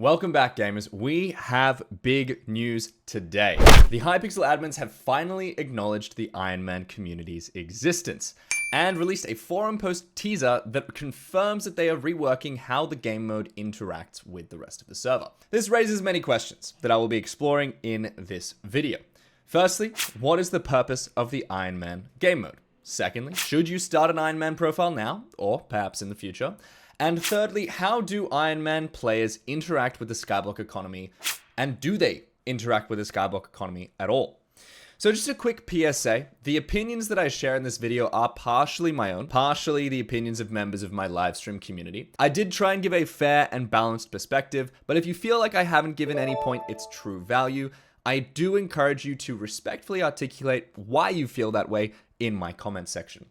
Welcome back, gamers. We have big news today. The Hypixel admins have finally acknowledged the Ironman community's existence and released a forum post teaser that confirms that they are reworking how the game mode interacts with the rest of the server. This raises many questions that I will be exploring in this video. Firstly, what is the purpose of the Ironman game mode? Secondly, should you start an Ironman profile now, or perhaps in the future? And thirdly, how do Ironman players interact with the Skyblock economy, and do they interact with the Skyblock economy at all? So just a quick PSA, the opinions that I share in this video are partially my own, partially the opinions of members of my livestream community. I did try and give a fair and balanced perspective, but if you feel like I haven't given any point its true value, I do encourage you to respectfully articulate why you feel that way in my comment section.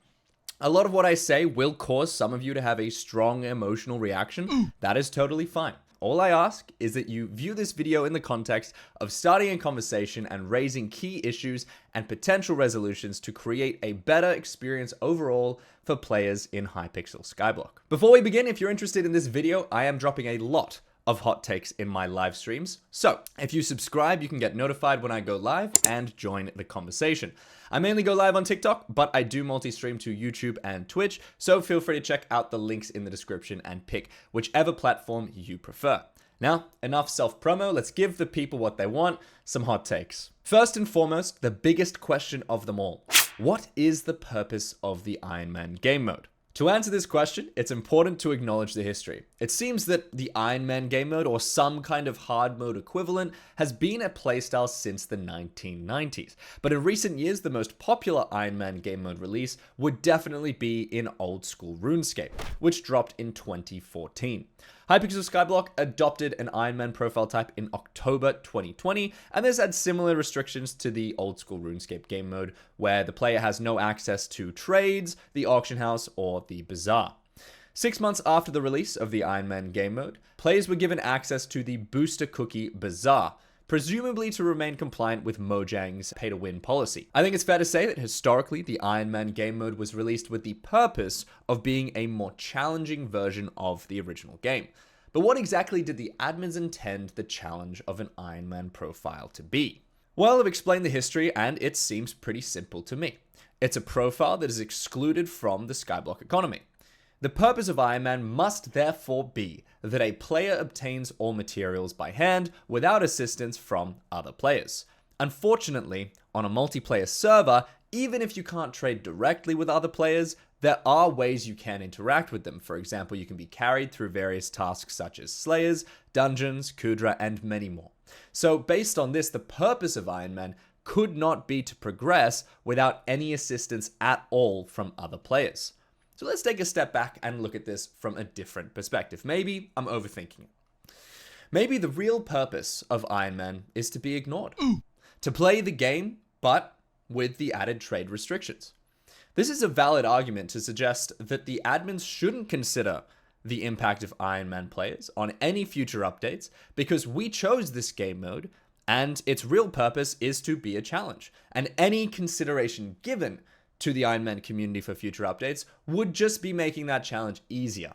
A lot of what I say will cause some of you to have a strong emotional reaction. That is totally fine. All I ask is that you view this video in the context of starting a conversation and raising key issues and potential resolutions to create a better experience overall for players in Hypixel Skyblock. Before we begin, if you're interested in this video, I am dropping a lot of hot takes in my live streams. So if you subscribe, you can get notified when I go live and join the conversation. I mainly go live on TikTok, but I do multi-stream to YouTube and Twitch, so feel free to check out the links in the description and pick whichever platform you prefer. Now, enough self-promo, let's give the people what they want, some hot takes. First and foremost, the biggest question of them all. What is the purpose of the Ironman game mode? To answer this question, it's important to acknowledge the history. It seems that the Ironman game mode, or some kind of hard mode equivalent, has been a playstyle since the 1990s. But in recent years, the most popular Ironman game mode release would definitely be in old school RuneScape, which dropped in 2014. Hypixel Skyblock adopted an Ironman profile type in October 2020, and this had similar restrictions to the old school RuneScape game mode, where the player has no access to trades, the auction house, or the bazaar. 6 months after the release of the Ironman game mode, players were given access to the Booster Cookie Bazaar, presumably to remain compliant with Mojang's pay-to-win policy. I think it's fair to say that historically, the Ironman game mode was released with the purpose of being a more challenging version of the original game. But what exactly did the admins intend the challenge of an Ironman profile to be? Well, I've explained the history, and it seems pretty simple to me. It's a profile that is excluded from the Skyblock economy. The purpose of Ironman must therefore be that a player obtains all materials by hand without assistance from other players. Unfortunately, on a multiplayer server, even if you can't trade directly with other players, there are ways you can interact with them. For example, you can be carried through various tasks such as Slayers, Dungeons, Kudra, and many more. So based on this, the purpose of Ironman could not be to progress without any assistance at all from other players. So let's take a step back and look at this from a different perspective. Maybe I'm overthinking it. Maybe the real purpose of Ironman is to be ignored. To play the game, but with the added trade restrictions. This is a valid argument to suggest that the admins shouldn't consider the impact of Ironman players on any future updates because we chose this game mode and its real purpose is to be a challenge. And any consideration given to the Ironman community for future updates would just be making that challenge easier.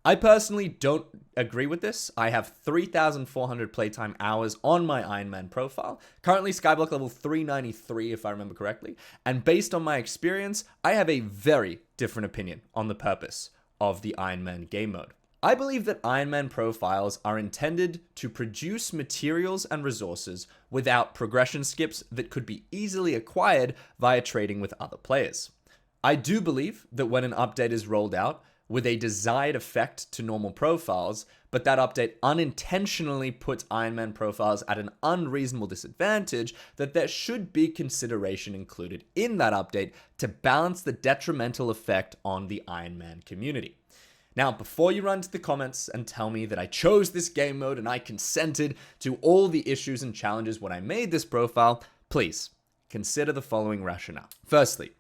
I personally don't agree with this. I have 3,400 playtime hours on my Ironman profile, currently Skyblock level 393 if I remember correctly, and based on my experience, I have a very different opinion on the purpose of the Ironman game mode. I believe that Ironman profiles are intended to produce materials and resources without progression skips that could be easily acquired via trading with other players. I do believe that when an update is rolled out with a desired effect to normal profiles, but that update unintentionally puts Ironman profiles at an unreasonable disadvantage, that there should be consideration included in that update to balance the detrimental effect on the Ironman community. Now, before you run to the comments and tell me that I chose this game mode and I consented to all the issues and challenges when I made this profile, please consider the following rationale. Firstly,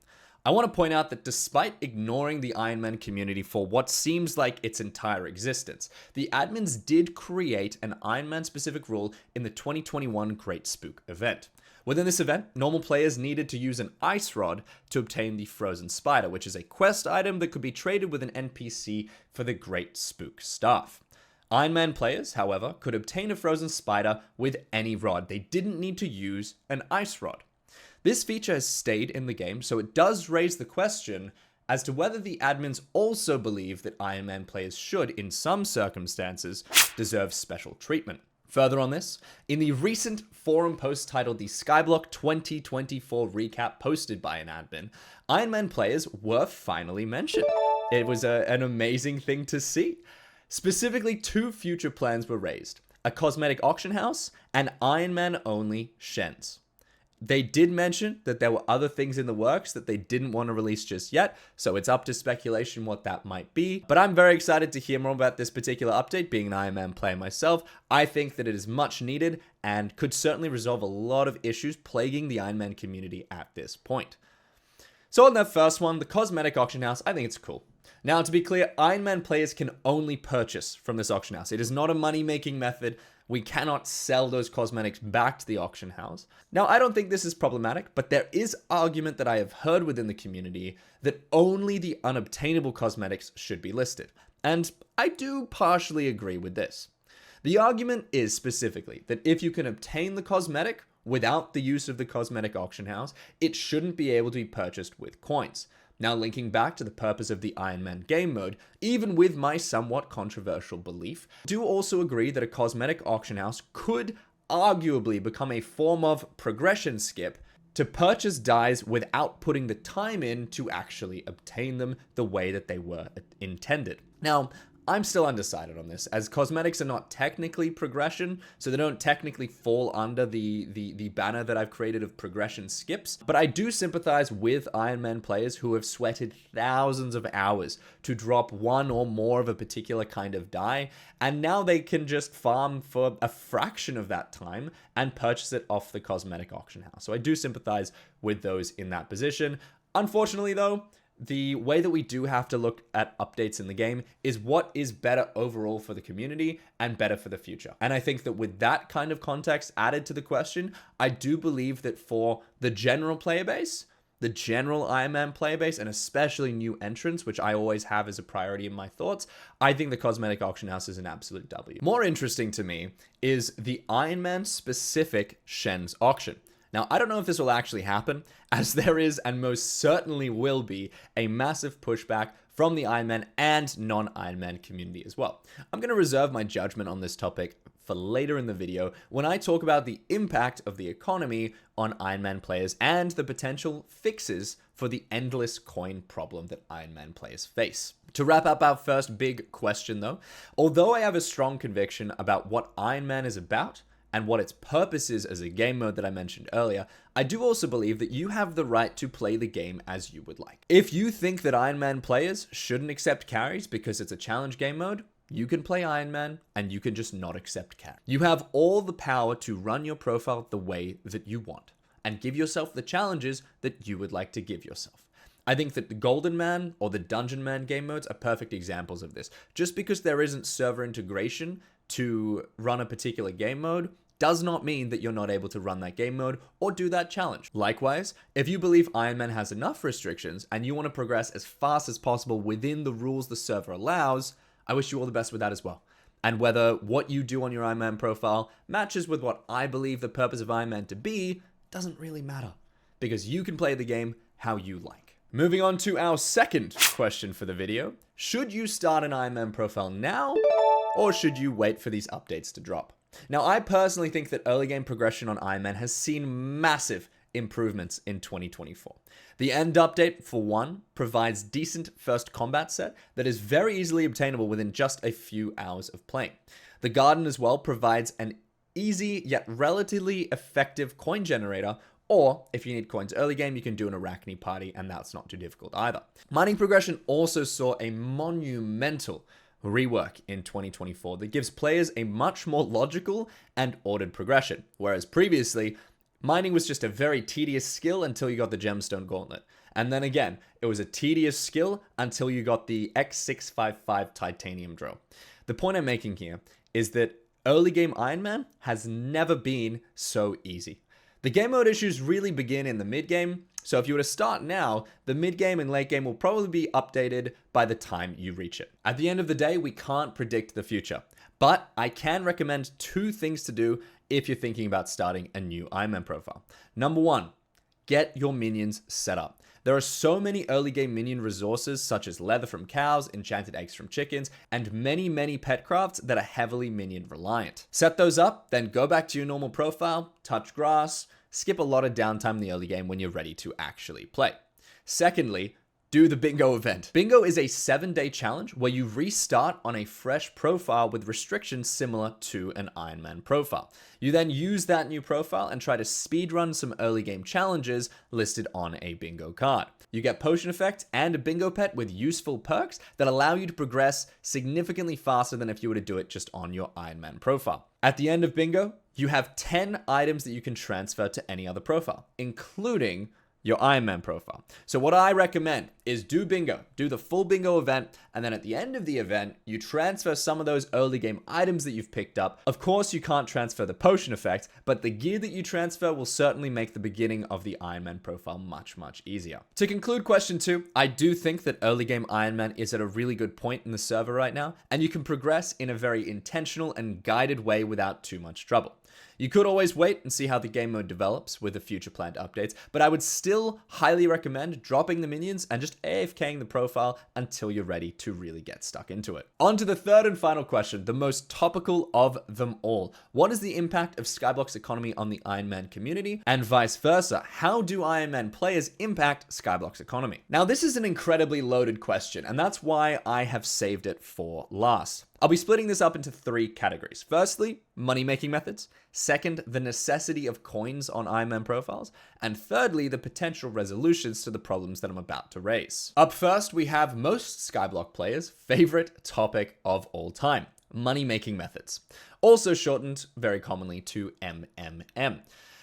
I want to point out that despite ignoring the Ironman community for what seems like its entire existence, the admins did create an Ironman specific rule in the 2021 Great Spook event. Within this event, normal players needed to use an ice rod to obtain the Frozen Spider, which is a quest item that could be traded with an NPC for the Great Spook staff. Ironman players, however, could obtain a frozen spider with any rod. They didn't need to use an ice rod. This feature has stayed in the game, so it does raise the question as to whether the admins also believe that Ironman players should, in some circumstances, deserve special treatment. Further on this, in the recent forum post titled the Skyblock 2024 recap posted by an admin, Ironman players were finally mentioned. It was an amazing thing to see. Specifically, 2 future plans were raised: a cosmetic auction house and Ironman-only Shens. They did mention that there were other things in the works that they didn't want to release just yet, so it's up to speculation what that might be. But I'm very excited to hear more about this particular update. Being an Ironman player myself, I think that it is much needed and could certainly resolve a lot of issues plaguing the Ironman community at this point. So on that first one, the cosmetic auction house, I think it's cool. Now, to be clear, Ironman players can only purchase from this auction house. It is not a money-making method. We cannot sell those cosmetics back to the auction house. Now, I don't think this is problematic, but there is argument that I have heard within the community that only the unobtainable cosmetics should be listed. And I do partially agree with this. The argument is specifically that if you can obtain the cosmetic without the use of the cosmetic auction house, it shouldn't be able to be purchased with coins. Now, linking back to the purpose of the Ironman game mode, even with my somewhat controversial belief, I do also agree that a cosmetic auction house could arguably become a form of progression skip to purchase dyes without putting the time in to actually obtain them the way that they were intended. Now, I'm still undecided on this, as cosmetics are not technically progression, so they don't technically fall under the banner that I've created of progression skips. But I do sympathize with Ironman players who have sweated thousands of hours to drop one or more of a particular kind of dye, and now they can just farm for a fraction of that time and purchase it off the cosmetic auction house. So I do sympathize with those in that position. Unfortunately, though, the way that we do have to look at updates in the game is what is better overall for the community and better for the future. And I think that with that kind of context added to the question, I do believe that for the general player base, the general Ironman player base, and especially new entrants, which I always have as a priority in my thoughts, I think the cosmetic auction house is an absolute W. More interesting to me is the Ironman specific Shens auction. Now, I don't know if this will actually happen, as there is and most certainly will be a massive pushback from the Ironman and non-Ironman community as well. I'm going to reserve my judgment on this topic for later in the video when I talk about the impact of the economy on Ironman players and the potential fixes for the endless coin problem that Ironman players face. To wrap up our first big question though, although I have a strong conviction about what Ironman is about, and what its purpose is as a game mode that I mentioned earlier, I do also believe that you have the right to play the game as you would like. If you think that Ironman players shouldn't accept carries because it's a challenge game mode, you can play Ironman and you can just not accept carry. You have all the power to run your profile the way that you want and give yourself the challenges that you would like to give yourself. I think that the Golden Man or the Dungeon Man game modes are perfect examples of this. Just because there isn't server integration to run a particular game mode does not mean that you're not able to run that game mode or do that challenge. Likewise, if you believe Ironman has enough restrictions and you want to progress as fast as possible within the rules the server allows, I wish you all the best with that as well. And whether what you do on your Ironman profile matches with what I believe the purpose of Ironman to be doesn't really matter, because you can play the game how you like. Moving on to our second question for the video. Should you start an Ironman profile now, or should you wait for these updates to drop? Now, I personally think that early game progression on Ironman has seen massive improvements in 2024. The end update, for one, provides decent first combat set that is very easily obtainable within just a few hours of playing. The garden as well provides an easy yet relatively effective coin generator, or if you need coins early game, you can do an Arachne party, and that's not too difficult either. Mining progression also saw a monumental rework in 2024 that gives players a much more logical and ordered progression, whereas previously, mining was just a very tedious skill until you got the Gemstone Gauntlet. And then again, it was a tedious skill until you got the X655 Titanium Drill. The point I'm making here is that early game Ironman has never been so easy. The game mode issues really begin in the mid game, so if you were to start now, the mid game and late game will probably be updated by the time you reach it. At the end of the day, we can't predict the future, But I can recommend 2 things to do if you're thinking about starting a new Ironman profile. Number 1, get your minions set up. There are so many early game minion resources such as leather from cows, enchanted eggs from chickens, and many pet crafts that are heavily minion reliant. Set those up, then go back to your normal profile, touch grass, skip a lot of downtime in the early game when you're ready to actually play. Secondly, do the bingo event. Bingo is a 7-day challenge where you restart on a fresh profile with restrictions similar to an Ironman profile. You then use that new profile and try to speedrun some early game challenges listed on a bingo card. You get potion effect and a bingo pet with useful perks that allow you to progress significantly faster than if you were to do it just on your Ironman profile. At the end of bingo, you have 10 items that you can transfer to any other profile, including your Ironman profile. So what I recommend is do bingo, do the full bingo event, and then at the end of the event, you transfer some of those early game items that you've picked up. Of course, you can't transfer the potion effect, but the gear that you transfer will certainly make the beginning of the Ironman profile much easier. To conclude question 2, I do think that early game Ironman is at a really good point in the server right now, and you can progress in a very intentional and guided way without too much trouble. You could always wait and see how the game mode develops with the future planned updates, but I would still highly recommend dropping the minions and just AFKing the profile until you're ready to really get stuck into it. On to the third and final question, the most topical of them all. What is the impact of Skyblock's economy on the Ironman community, and vice versa? How do Ironman players impact Skyblock's economy? Now, this is an incredibly loaded question, and that's why I have saved it for last. I'll be splitting this up into 3 categories. Firstly, money-making methods. Second, the necessity of coins on Ironman profiles. And thirdly, the potential resolutions to the problems that I'm about to raise. Up first, we have most Skyblock players' favorite topic of all time, money-making methods. Also shortened very commonly to MMM.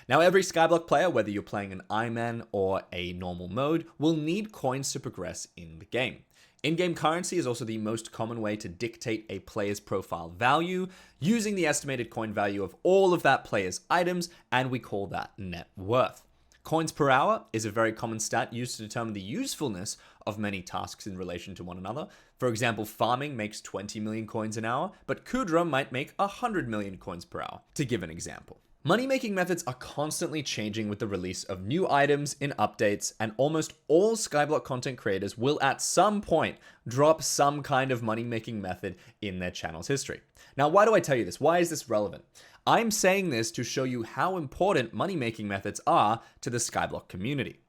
Now, every Skyblock player, whether you're playing an Ironman or a normal mode, will need coins to progress in the game. In-game currency is also the most common way to dictate a player's profile value, using the estimated coin value of all of that player's items, and we call that net worth. Coins per hour is a very common stat used to determine the usefulness of many tasks in relation to one another. For example, farming makes 20 million coins an hour, but Kudra might make 100 million coins per hour, to give an example. Money-making methods are constantly changing with the release of new items in updates, and almost all Skyblock content creators will at some point drop some kind of money-making method in their channel's history. Now, why do I tell you this? Why is this relevant? I'm saying this to show you how important money-making methods are to the Skyblock community.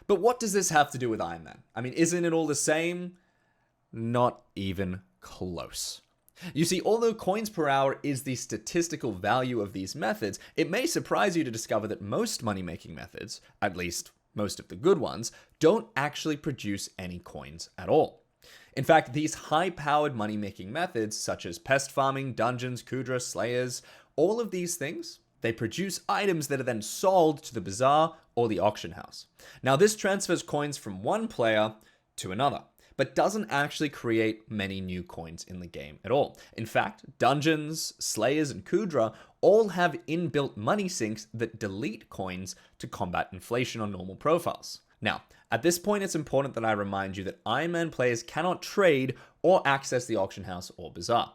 But what does this have to do with Ironman? I mean, isn't it all the same? Not even close. You see, although coins per hour is the statistical value of these methods, it may surprise you to discover that most money-making methods, at least most of the good ones, don't actually produce any coins at all. In fact, these high-powered money-making methods, such as pest farming, dungeons, Kudra, slayers, all of these things, they produce items that are then sold to the bazaar or the auction house. Now, this transfers coins from one player to another, but doesn't actually create many new coins in the game at all. In fact, dungeons, slayers, and Kudra all have inbuilt money sinks that delete coins to combat inflation on normal profiles. Now, at this point, it's important that I remind you that Ironman players cannot trade or access the auction house or bazaar.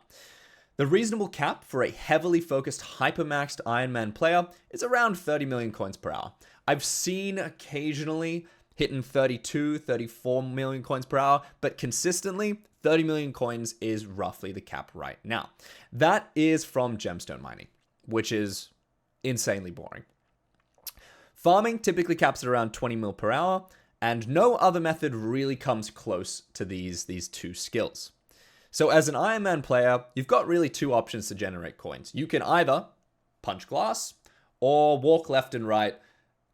The reasonable cap for a heavily focused hypermaxed Ironman player is around 30 million coins per hour. I've seen occasionally hitting 32, 34 million coins per hour, but consistently, 30 million coins is roughly the cap right now. That is from gemstone mining, which is insanely boring. Farming typically caps at around 20 mil per hour, and no other method really comes close to these 2 skills. So as an Ironman player, you've got really 2 options to generate coins. You can either punch glass or walk left and right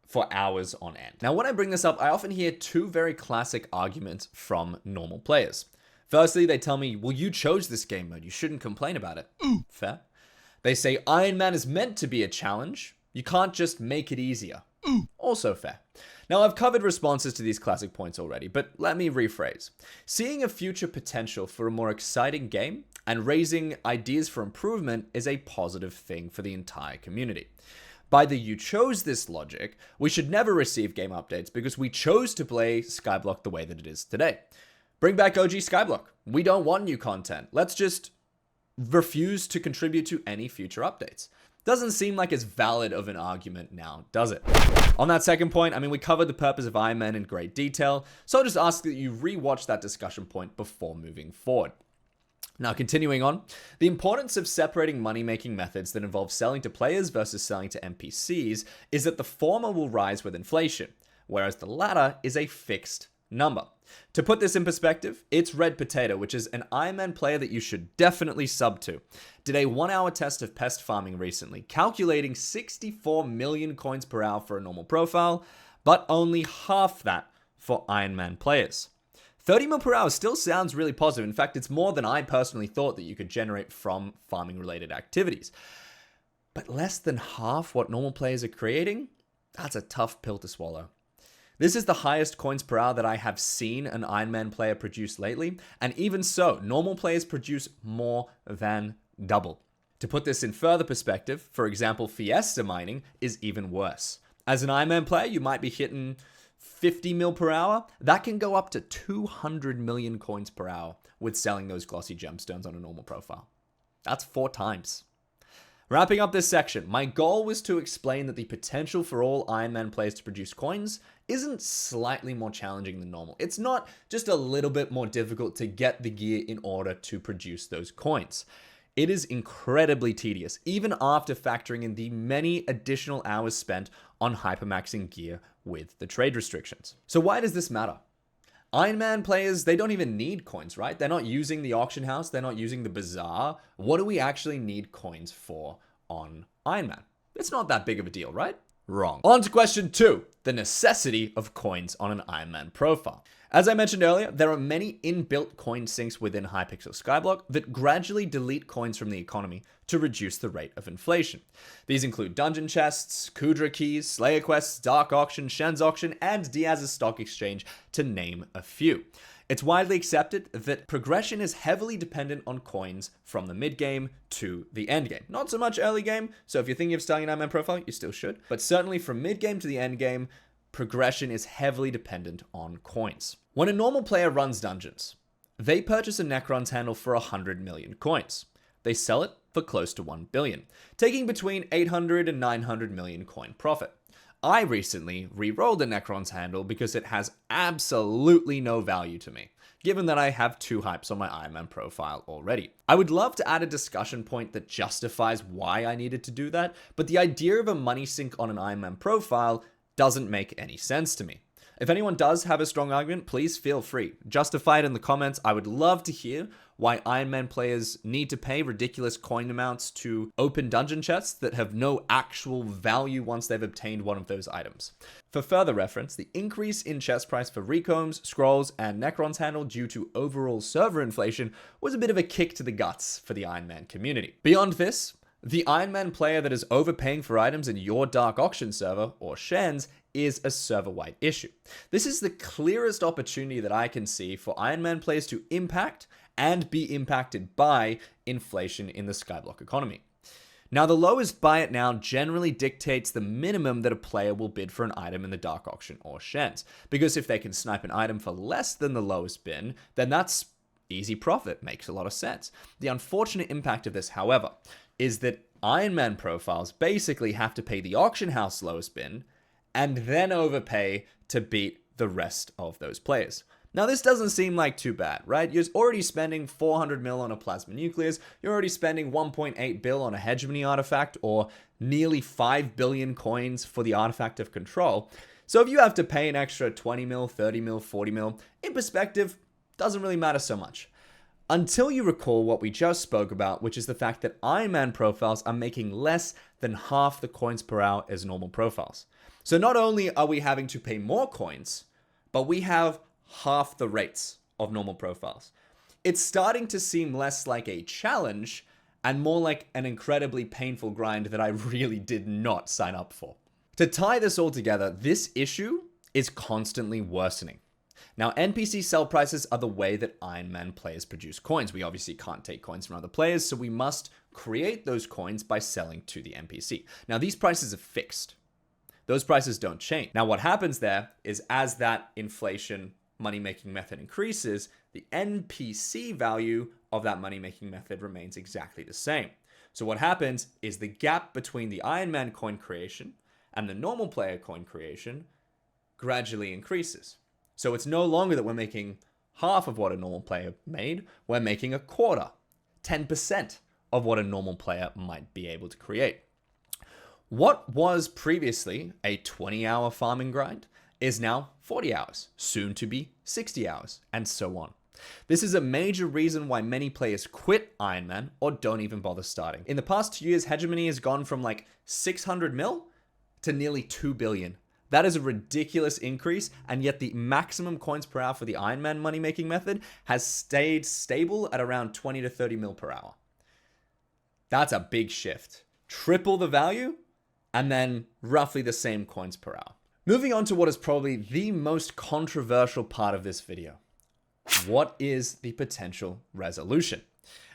for hours on end. Now, when I bring this up, I often hear 2 very classic arguments from normal players. Firstly, they tell me, well, you chose this game mode. You shouldn't complain about it. Fair. They say Ironman is meant to be a challenge. You can't just make it easier. Also fair. Now, I've covered responses to these classic points already, but let me rephrase. Seeing a future potential for a more exciting game and raising ideas for improvement is a positive thing for the entire community. By the you chose this logic, we should never receive game updates because we chose to play Skyblock the way that it is today. Bring back OG Skyblock. We don't want new content. Let's just refuse to contribute to any future updates. Doesn't seem like as valid of an argument now, does it? On that second point, I mean, we covered the purpose of Ironman in great detail, so I'll just ask that you rewatch that discussion point before moving forward. Now, continuing on, the importance of separating money-making methods that involve selling to players versus selling to NPCs is that the former will rise with inflation, whereas the latter is a fixed number. To put this in perspective, it's Red Potato, which is an Ironman player that you should definitely sub to, did a 1-hour test of pest farming recently, calculating 64 million coins per hour for a normal profile, but only half that for Ironman players. 30 mil per hour still sounds really positive. In fact, it's more than I personally thought that you could generate from farming-related activities. But less than half what normal players are creating? That's a tough pill to swallow. This is the highest coins per hour that I have seen an Ironman player produce lately, and even so, normal players produce more than double. To put this in further perspective, for example, Fiesta mining is even worse. As an Ironman player, you might be hitting 50 mil per hour. That can go up to 200 million coins per hour with selling those glossy gemstones on a normal profile. That's 4 times. Wrapping up this section, my goal was to explain that the potential for all Ironman players to produce coins isn't slightly more challenging than normal. It's not just a little bit more difficult to get the gear in order to produce those coins. It is incredibly tedious, even after factoring in the many additional hours spent on hypermaxing gear with the trade restrictions. So why does this matter? Ironman players, they don't even need coins, right? They're not using the auction house. They're not using the bazaar. What do we actually need coins for on Ironman? It's not that big of a deal, right? Wrong. On to question 2, the necessity of coins on an Ironman profile. As I mentioned earlier, there are many inbuilt coin sinks within Hypixel Skyblock that gradually delete coins from the economy to reduce the rate of inflation. These include dungeon chests, Kudra keys, Slayer quests, Dark Auction, Shen's Auction, and Diaz's Stock Exchange, to name a few. It's widely accepted that progression is heavily dependent on coins from the mid-game to the end-game. Not so much early game, so if you're thinking of starting an Ironman profile, you still should. But certainly from mid-game to the end-game, progression is heavily dependent on coins. When a normal player runs dungeons, they purchase a Necron's handle for 100 million coins. They sell it for close to 1 billion, taking between 800 and 900 million coin profit. I recently re-rolled a Necron's handle because it has absolutely no value to me, given that I have 2 hypes on my Ironman profile already. I would love to add a discussion point that justifies why I needed to do that, but the idea of a money sink on an Ironman profile doesn't make any sense to me. If anyone does have a strong argument, please feel free. Justify it in the comments. I would love to hear why Ironman players need to pay ridiculous coin amounts to open dungeon chests that have no actual value once they've obtained one of those items. For further reference, the increase in chest price for Recombs, Scrolls, and Necron's handle due to overall server inflation was a bit of a kick to the guts for the Ironman community. Beyond this, the Ironman player that is overpaying for items in your Dark Auction server, or Shen's, is a server-wide issue. This is the clearest opportunity that I can see for Ironman players to impact and be impacted by inflation in the Skyblock economy. Now, the lowest buy it now generally dictates the minimum that a player will bid for an item in the Dark Auction or Shen's, because if they can snipe an item for less than the lowest bin, then that's easy profit. Makes a lot of sense. The unfortunate impact of this, however, is that Ironman profiles basically have to pay the auction house lowest bin and then overpay to beat the rest of those players. Now, this doesn't seem like too bad, right? You're already spending 400 mil on a plasma nucleus. You're already spending 1.8 bill on a hegemony artifact, or nearly 5 billion coins for the artifact of control. So if you have to pay an extra 20 mil, 30 mil, 40 mil, in perspective, doesn't really matter so much. Until you recall what we just spoke about, which is the fact that Ironman profiles are making less than half the coins per hour as normal profiles. So not only are we having to pay more coins, but we have half the rates of normal profiles. It's starting to seem less like a challenge and more like an incredibly painful grind that I really did not sign up for. To tie this all together, this issue is constantly worsening. Now, NPC sell prices are the way that Ironman players produce coins. We obviously can't take coins from other players, so we must create those coins by selling to the NPC. Now, these prices are fixed. Those prices don't change. Now, what happens there is as that inflation money-making method increases, the NPC value of that money-making method remains exactly the same. So what happens is the gap between the Ironman coin creation and the normal player coin creation gradually increases. So it's no longer that we're making half of what a normal player made, we're making a quarter, 10% of what a normal player might be able to create. What was previously a 20-hour farming grind is now 40 hours, soon to be 60 hours, and so on. This is a major reason why many players quit Ironman or don't even bother starting. In the past 2 years, hegemony has gone from like 600 mil to nearly 2 billion. That is a ridiculous increase, and yet the maximum coins per hour for the Ironman money-making method has stayed stable at around 20 to 30 mil per hour. That's a big shift. Triple the value, and then roughly the same coins per hour. Moving on to what is probably the most controversial part of this video. What is the potential resolution?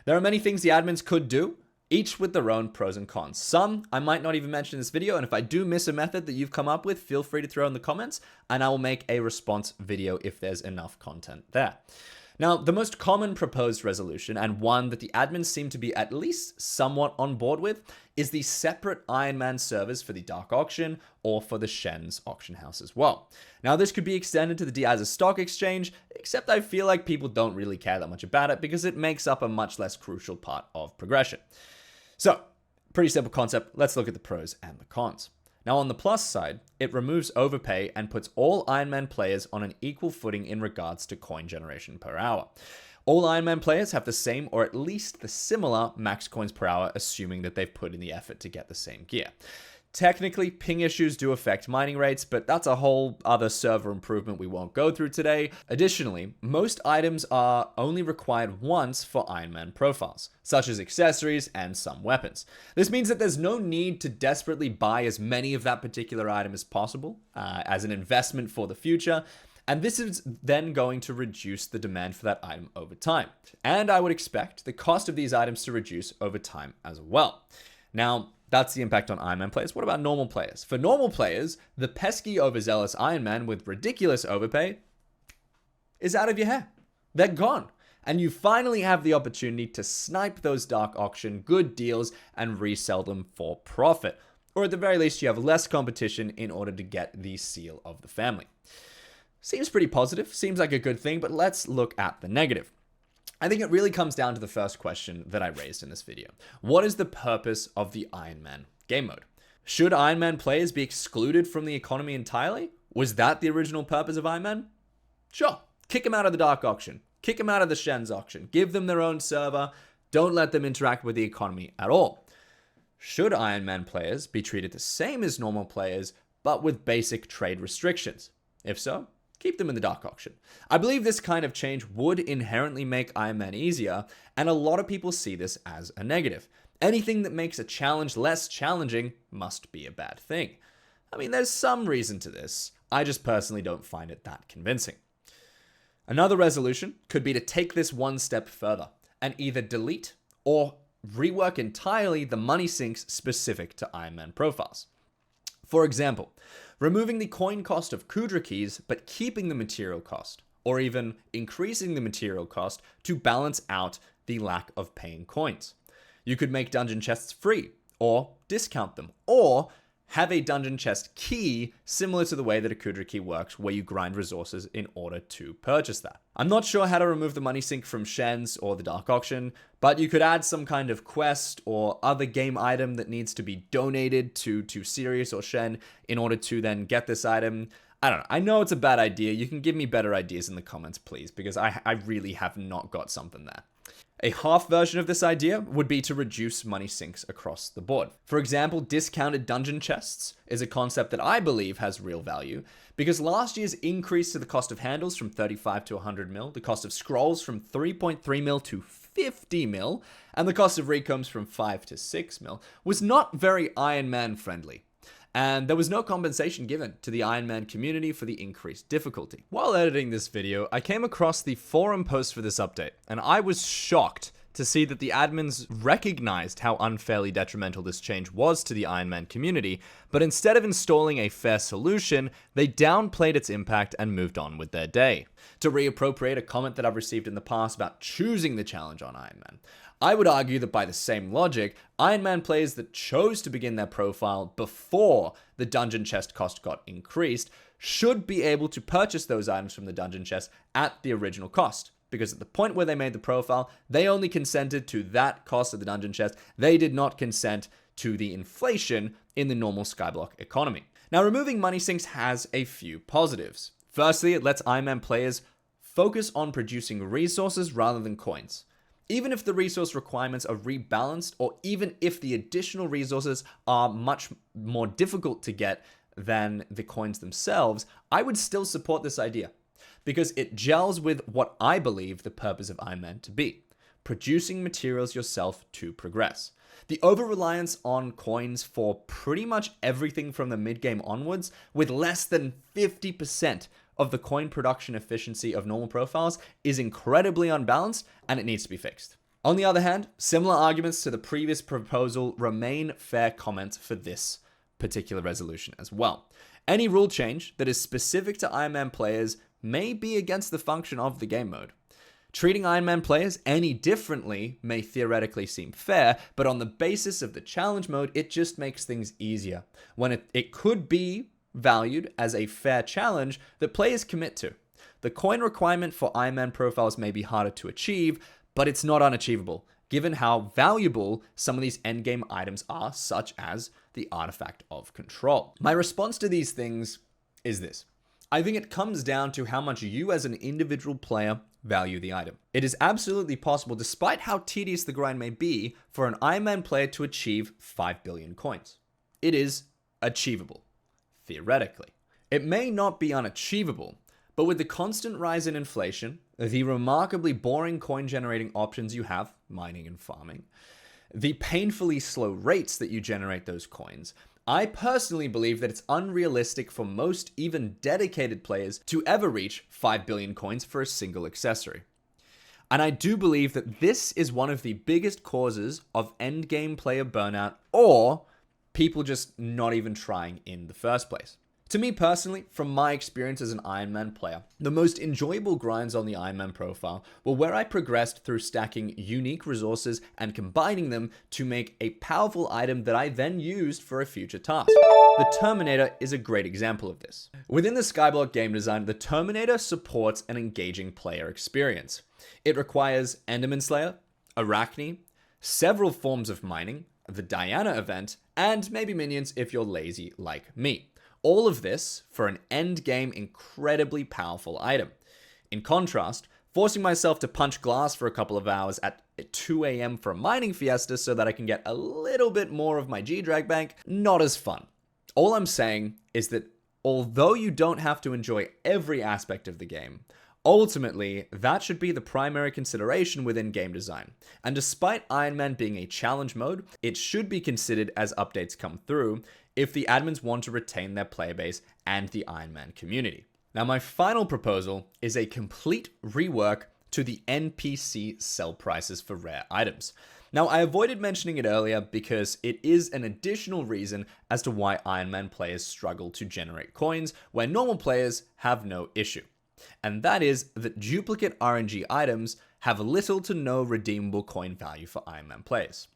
There are many things the admins could do, each with their own pros and cons. Some I might not even mention in this video, and if I do miss a method that you've come up with, feel free to throw in the comments, and I will make a response video if there's enough content there. Now, the most common proposed resolution, and one that the admins seem to be at least somewhat on board with, is the separate Ironman servers for the Dark Auction or for the Shen's auction house as well. Now, this could be extended to the Diaz's stock exchange, except I feel like people don't really care that much about it because it makes up a much less crucial part of progression. So, pretty simple concept. Let's look at the pros and the cons. Now, on the plus side, it removes overpay and puts all Ironman players on an equal footing in regards to coin generation per hour. All Ironman players have the same or at least the similar max coins per hour, assuming that they've put in the effort to get the same gear. Technically, ping issues do affect mining rates, but that's a whole other server improvement we won't go through today. Additionally, most items are only required once for Ironman profiles, such as accessories and some weapons. This means that there's no need to desperately buy as many of that particular item as possible as an investment for the future. And this is then going to reduce the demand for that item over time. And I would expect the cost of these items to reduce over time as well. Now, that's the impact on Ironman players. What about normal players? For normal players, the pesky overzealous Ironman with ridiculous overpay is out of your hair. They're gone. And you finally have the opportunity to snipe those dark auction good deals and resell them for profit. Or at the very least, you have less competition in order to get the seal of the family. Seems pretty positive, seems like a good thing, but let's look at the negative. I think it really comes down to the first question that I raised in this video. What is the purpose of the Ironman game mode? Should Ironman players be excluded from the economy entirely? Was that the original purpose of Ironman? Sure. Kick them out of the Dark Auction. Kick them out of the Shen's auction. Give them their own server. Don't let them interact with the economy at all. Should Ironman players be treated the same as normal players, but with basic trade restrictions? If so, keep them in the Dark Auction. I believe this kind of change would inherently make Ironman easier, and a lot of people see this as a negative. Anything that makes a challenge less challenging must be a bad thing. I mean, there's some reason to this. I just personally don't find it that convincing. Another resolution could be to take this one step further and either delete or rework entirely the money sinks specific to Ironman profiles. For example, removing the coin cost of Kudra keys, but keeping the material cost, or even increasing the material cost to balance out the lack of paying coins. You could make dungeon chests free, or discount them, or have a dungeon chest key similar to the way that a Kudra key works, where you grind resources in order to purchase that. I'm not sure how to remove the money sink from Shen's or the Dark Auction, but you could add some kind of quest or other game item that needs to be donated to Sirius or Shen in order to then get this item. I don't know. I know it's a bad idea. You can give me better ideas in the comments, please, because I really have not got something there. A half version of this idea would be to reduce money sinks across the board. For example, discounted dungeon chests is a concept that I believe has real value because last year's increase to the cost of handles from 35 to 100 mil, the cost of scrolls from 3.3 mil to 50 mil, and the cost of recombs from 5 to 6 mil was not very Ironman friendly. And there was no compensation given to the Ironman community for the increased difficulty. While editing this video, I came across the forum post for this update, and I was shocked to see that the admins recognized how unfairly detrimental this change was to the Ironman community, but instead of installing a fair solution, they downplayed its impact and moved on with their day. To reappropriate a comment that I've received in the past about choosing the challenge on Ironman, I would argue that by the same logic, Ironman players that chose to begin their profile before the dungeon chest cost got increased should be able to purchase those items from the dungeon chest at the original cost. Because at the point where they made the profile, they only consented to that cost of the dungeon chest. They did not consent to the inflation in the normal Skyblock economy. Now, removing money sinks has a few positives. Firstly, it lets Ironman players focus on producing resources rather than coins. Even if the resource requirements are rebalanced, or even if the additional resources are much more difficult to get than the coins themselves, I would still support this idea because it gels with what I believe the purpose of Ironman to be: producing materials yourself to progress. The over-reliance on coins for pretty much everything from the mid-game onwards, with less than 50% of the coin production efficiency of normal profiles, is incredibly unbalanced and it needs to be fixed. On the other hand, similar arguments to the previous proposal remain fair comments for this particular resolution as well. Any rule change that is specific to Ironman players may be against the function of the game mode. Treating Ironman players any differently may theoretically seem fair, but on the basis of the challenge mode, it just makes things easier, when it could be valued as a fair challenge that players commit to. The coin requirement for Ironman profiles may be harder to achieve, but it's not unachievable, given how valuable some of these endgame items are, such as the Artifact of Control. My response to these things is this. I think it comes down to how much you as an individual player value the item. It is absolutely possible, despite how tedious the grind may be, for an Ironman player to achieve 5 billion coins. It is achievable, theoretically. It may not be unachievable, but with the constant rise in inflation, the remarkably boring coin generating options you have, mining and farming, the painfully slow rates that you generate those coins, I personally believe that it's unrealistic for most even dedicated players to ever reach 5 billion coins for a single accessory. And I do believe that this is one of the biggest causes of endgame player burnout, or people just not even trying in the first place. To me personally, from my experience as an Ironman player, the most enjoyable grinds on the Ironman profile were where I progressed through stacking unique resources and combining them to make a powerful item that I then used for a future task. The Terminator is a great example of this. Within the Skyblock game design, the Terminator supports an engaging player experience. It requires Enderman Slayer, Arachne, several forms of mining, the Diana event, and maybe minions if you're lazy like me. All of this for an endgame incredibly powerful item. In contrast, forcing myself to punch glass for a couple of hours at 2 a.m. for a mining fiesta so that I can get a little bit more of my G-Drag bank, not as fun. All I'm saying is that although you don't have to enjoy every aspect of the game, ultimately, that should be the primary consideration within game design. And despite Ironman being a challenge mode, it should be considered as updates come through if the admins want to retain their player base and the Ironman community. Now, my final proposal is a complete rework to the NPC sell prices for rare items. Now, I avoided mentioning it earlier because it is an additional reason as to why Ironman players struggle to generate coins where normal players have no issue. And that is that duplicate RNG items have little to no redeemable coin value for Ironman players.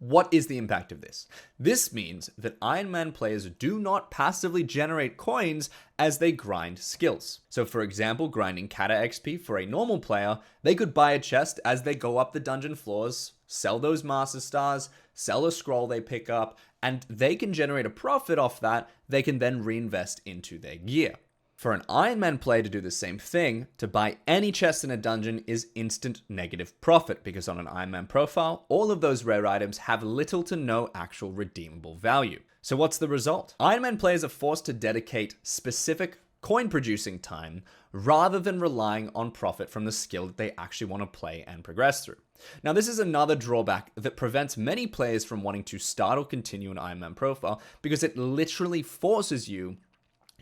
What is the impact of this? This means that Ironman players do not passively generate coins as they grind skills. So for example, grinding Kata XP for a normal player, they could buy a chest as they go up the dungeon floors, sell those Master Stars, sell a scroll they pick up, and they can generate a profit off that they can then reinvest into their gear. For an Ironman player to do the same thing, to buy any chest in a dungeon is instant negative profit, because on an Ironman profile, all of those rare items have little to no actual redeemable value. So what's the result? Ironman players are forced to dedicate specific coin producing time rather than relying on profit from the skill that they actually want to play and progress through. Now, this is another drawback that prevents many players from wanting to start or continue an Ironman profile, because it literally forces you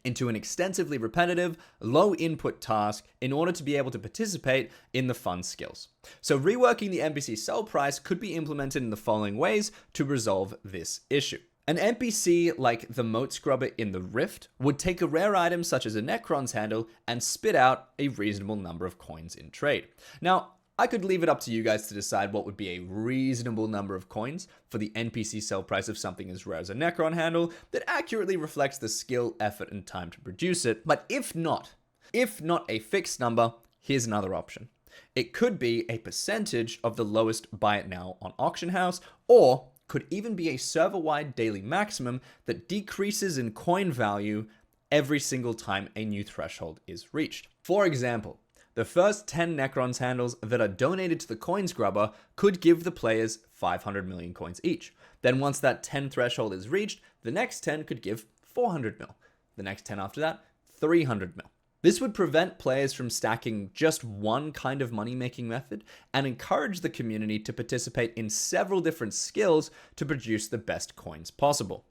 into an extensively repetitive, low-input task in order to be able to participate in the fun skills. So reworking the NPC sell price could be implemented in the following ways to resolve this issue. An NPC like the Moat Scrubber in the Rift would take a rare item such as a Necron's Handle and spit out a reasonable number of coins in trade. Now, I could leave it up to you guys to decide what would be a reasonable number of coins for the NPC sell price of something as rare as a Necron Handle that accurately reflects the skill, effort, and time to produce it. But if not a fixed number, here's another option. It could be a percentage of the lowest buy it now on Auction House, or could even be a server-wide daily maximum that decreases in coin value every single time a new threshold is reached. For example, the first 10 Necron's handles that are donated to the Coin Scrubber could give the players 500 million coins each. Then once that 10 threshold is reached, the next 10 could give 400 mil. The next 10 after that, 300 mil. This would prevent players from stacking just one kind of money-making method and encourage the community to participate in several different skills to produce the best coins possible.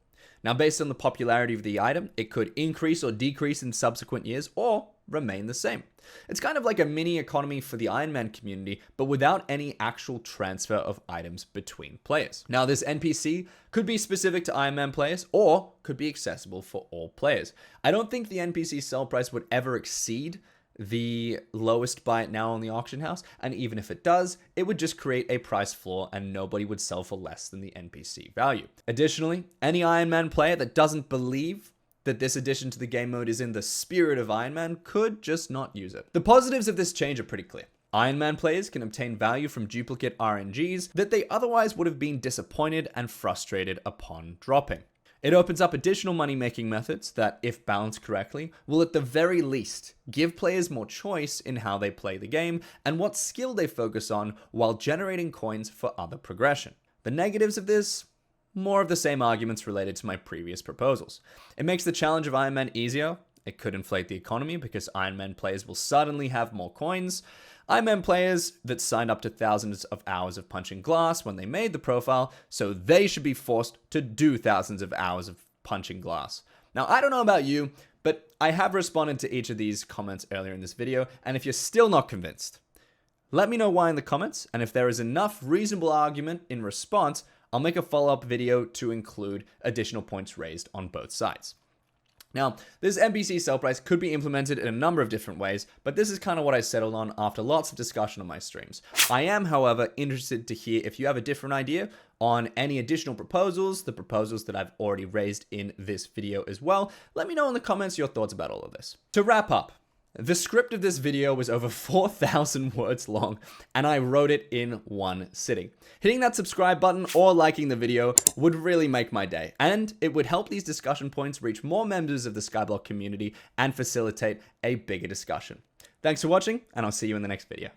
Now, based on the popularity of the item, it could increase or decrease in subsequent years or remain the same. It's kind of like a mini economy for the Ironman community, but without any actual transfer of items between players. Now, this NPC could be specific to Ironman players or could be accessible for all players. I don't think the NPC sell price would ever exceed the lowest buy it now on the auction house, and even if it does, it would just create a price floor and nobody would sell for less than the NPC value. Additionally, any Ironman player that doesn't believe that this addition to the game mode is in the spirit of Ironman could just not use it. The positives of this change are pretty clear. Ironman players can obtain value from duplicate RNGs that they otherwise would have been disappointed and frustrated upon dropping. It opens up additional money-making methods that, if balanced correctly, will at the very least give players more choice in how they play the game and what skill they focus on while generating coins for other progression. The negatives of this? More of the same arguments related to my previous proposals. It makes the challenge of Ironman easier. It could inflate the economy because Ironman players will suddenly have more coins. Ironman players that signed up to thousands of hours of punching glass when they made the profile, so they should be forced to do thousands of hours of punching glass. Now, I don't know about you, but I have responded to each of these comments earlier in this video, and if you're still not convinced, let me know why in the comments, and if there is enough reasonable argument in response, I'll make a follow-up video to include additional points raised on both sides. Now, this NPC sell price could be implemented in a number of different ways, but this is kind of what I settled on after lots of discussion on my streams. I am, however, interested to hear if you have a different idea on any additional proposals, the proposals that I've already raised in this video as well. Let me know in the comments your thoughts about all of this. To wrap up, the script of this video was over 4,000 words long, and I wrote it in one sitting. Hitting that subscribe button or liking the video would really make my day, and it would help these discussion points reach more members of the Skyblock community and facilitate a bigger discussion. Thanks for watching, and I'll see you in the next video.